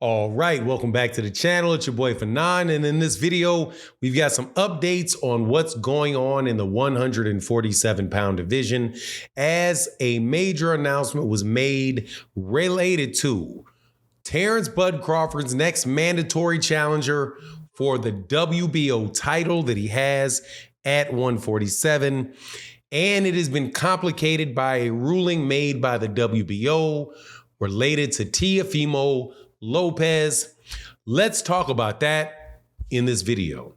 All right, welcome back to the channel. It's your boy Fanon, and in this video, we've got some updates on what's going on in the 147-pound division as a major announcement was made related to Terence Bud Crawford's next mandatory challenger for the WBO title that he has at 147. And it has been complicated by a ruling made by the WBO related to Teofimo Lopez. Let's talk about that in this video.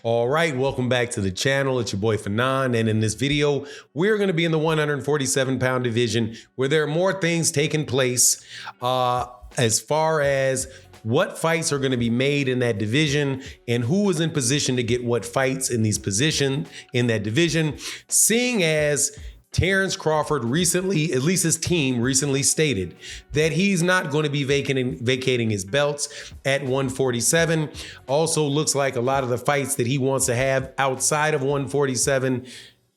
All right, welcome back to the channel. It's your boy Fanon, and in this video, we're going to be in the 147-pound division where there are more things taking place as far as what fights are going to be made in that division and who is in position to get what fights in these positions in that division, seeing as Terence Crawford recently, at least his team recently stated that he's not going to be vacating his belts at 147. Also looks like a lot of the fights that he wants to have outside of 147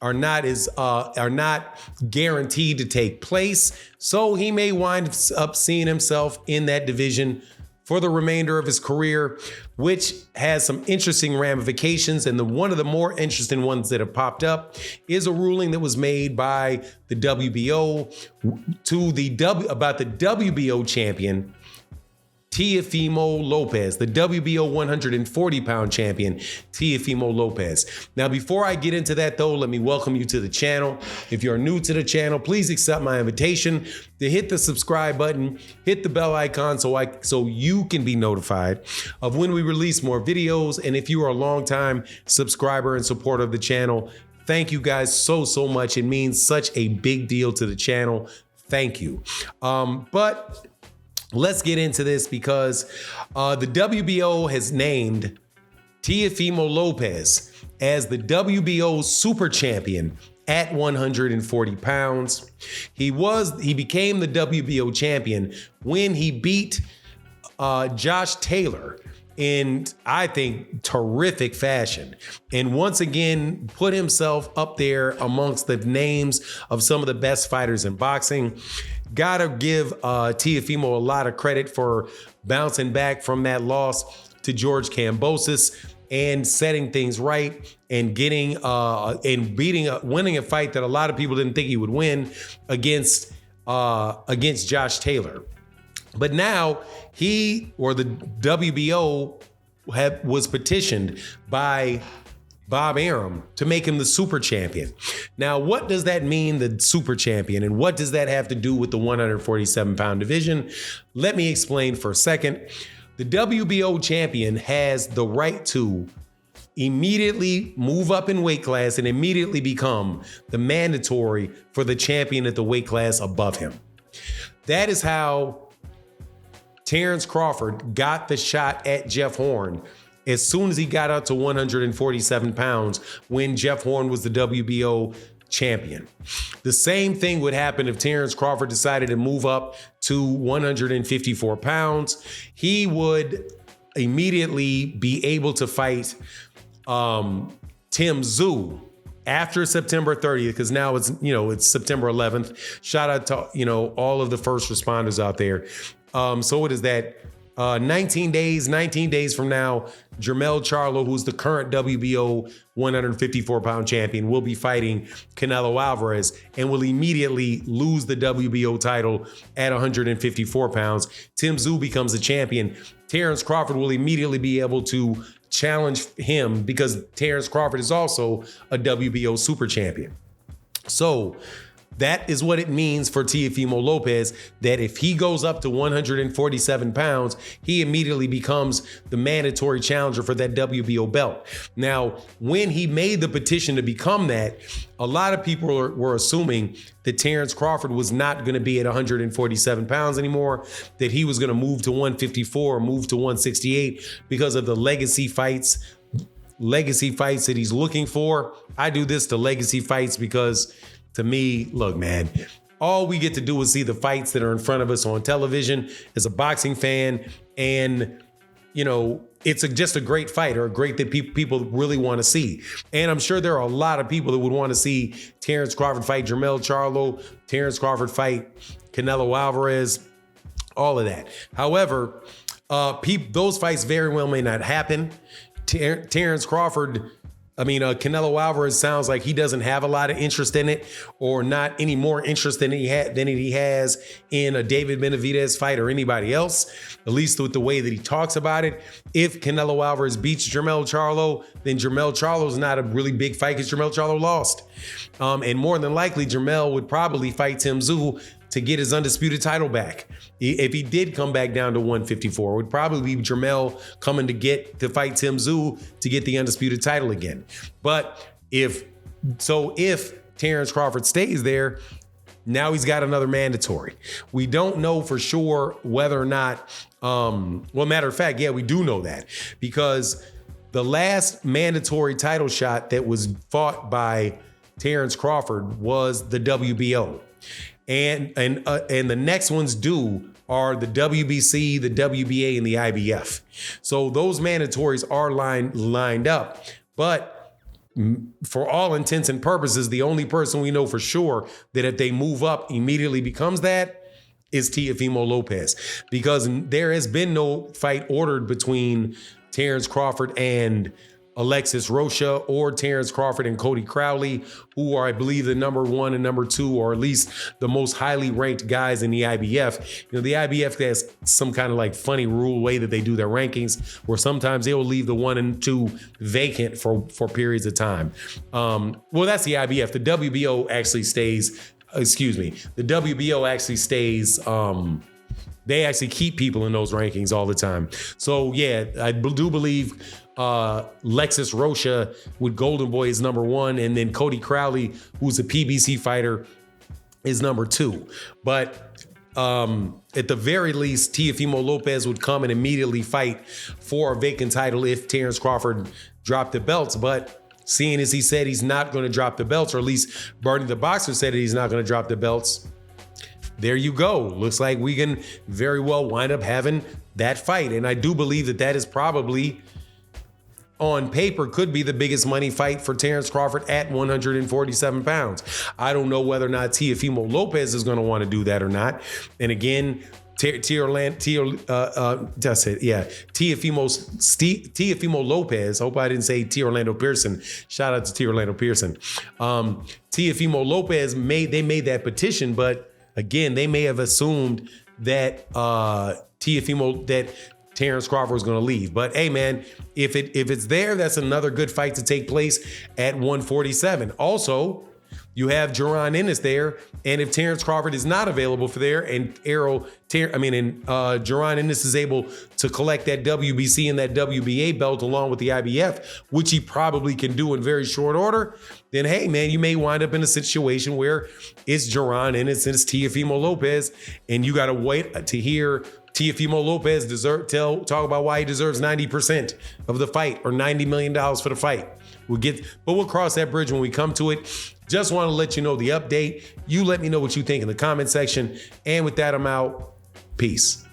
are not guaranteed to take place. So he may wind up seeing himself in that division for the remainder of his career, which has some interesting ramifications. And one of the more interesting ones that have popped up is a ruling that was made by the WBO about the WBO champion, Teofimo Lopez, the WBO 140-pound champion, Teofimo Lopez. Now, before I get into that, though, let me welcome you to the channel. If you're new to the channel, please accept my invitation to hit the subscribe button, hit the bell icon so you can be notified of when we release more videos. And if you are a longtime subscriber and supporter of the channel, thank you guys so much. It means such a big deal to the channel. Thank you. But let's get into this because the WBO has named Teofimo Lopez as the WBO Super Champion at 140 pounds. He became the WBO champion when he beat Josh Taylor in, I think, terrific fashion, and once again put himself up there amongst the names of some of the best fighters in boxing. Gotta give Teofimo a lot of credit for bouncing back from that loss to George Kambosos and setting things right and getting winning a fight that a lot of people didn't think he would win against Josh Taylor. But now the WBO was petitioned by Bob Arum to make him the super champion. Now, what does that mean, the super champion, and what does that have to do with the 147-pound division? Let me explain for a second. The WBO champion has the right to immediately move up in weight class and immediately become the mandatory for the champion at the weight class above him. That is how Terence Crawford got the shot at Jeff Horn as soon as he got up to 147 pounds when Jeff Horn was the WBO champion. The same thing would happen if Terence Crawford decided to move up to 154 pounds. He would immediately be able to fight Tim Tszyu after September 30th, because now it's September 11th. Shout out to all of the first responders out there. So what is that? 19 days from now, Jermell Charlo, who's the current WBO 154-pound champion, will be fighting Canelo Alvarez and will immediately lose the WBO title at 154 pounds. Tim Tszyu becomes the champion. Terence Crawford will immediately be able to challenge him because Terence Crawford is also a WBO super champion. So that is what it means for Teofimo Lopez, that if he goes up to 147 pounds, he immediately becomes the mandatory challenger for that WBO belt. Now, when he made the petition to become that, a lot of people were assuming that Terence Crawford was not going to be at 147 pounds anymore, that he was going to move to 154 or move to 168 because of the legacy fights that he's looking for. I do this to legacy fights because, to me, look, man, all we get to do is see the fights that are in front of us on television as a boxing fan. And it's just a great fight, or a great that people really want to see. And I'm sure there are a lot of people that would want to see Terence Crawford fight Jermell Charlo, Terence Crawford fight Canelo Alvarez, all of that. However, those fights very well may not happen. Terence Crawford, Canelo Alvarez sounds like he doesn't have a lot of interest in it, or not any more interest than he has in a David Benavidez fight or anybody else, at least with the way that he talks about it. If Canelo Alvarez beats Jermell Charlo, then Jermell Charlo's not a really big fight because Jermell Charlo lost. And more than likely, Jermell would probably fight Tim Tszyu to get his undisputed title back. If he did come back down to 154, it would probably be Jermell coming to fight Tim Tszyu to get the undisputed title again. But if Terence Crawford stays there, now he's got another mandatory. We don't know for sure whether or not, matter of fact, yeah, we do know that, because the last mandatory title shot that was fought by Terence Crawford was the WBO. And the next ones due are the WBC, the WBA, and the IBF. So those mandatories are lined up. But for all intents and purposes, the only person we know for sure that if they move up immediately becomes that is Teofimo Lopez, because there has been no fight ordered between Terence Crawford and Alexis Rocha, or Terence Crawford and Cody Crowley, who are, I believe, the number 1 and number 2, or at least the most highly ranked guys in the IBF. The IBF has some kind of like funny way that they do their rankings, where sometimes they will leave the 1 and 2 vacant for periods of time. That's the IBF. The WBO actually stays, the WBO actually stays, they actually keep people in those rankings all the time. So yeah, I do believe Lexus Rocha with Golden Boy is number 1, and then Cody Crowley, who's a PBC fighter, is number 2. But at the very least, Teofimo Lopez would come and immediately fight for a vacant title if Terence Crawford dropped the belts. But seeing as he said he's not going to drop the belts, or at least Bernie the Boxer said that he's not going to drop the belts, there you go. Looks like we can very well wind up having that fight. And I do believe that is probably, on paper, could be the biggest money fight for Terence Crawford at 147 pounds. I don't know whether or not Teofimo Lopez is going to want to do that or not. And again, Teofimo Lopez. Hope I didn't say T. Orlando Pearson. Shout out to T. Orlando Pearson. Teofimo Lopez made that petition, but again, they may have assumed that Terence Crawford was going to leave. But hey, man, if it's there, that's another good fight to take place at 147. Also, you have Jaron Ennis there, and if Terence Crawford is not available for there, and Jaron Ennis is able to collect that WBC and that WBA belt along with the IBF, which he probably can do in very short order, then hey, man, you may wind up in a situation where it's Jaron Ennis and it's Teofimo Lopez, and you got to wait to hear Teofimo Lopez talk about why he deserves 90% of the fight, or $90 million for the fight. We'll cross that bridge when we come to it. Just want to let you know the update. You let me know what you think in the comment section. And with that, I'm out. Peace.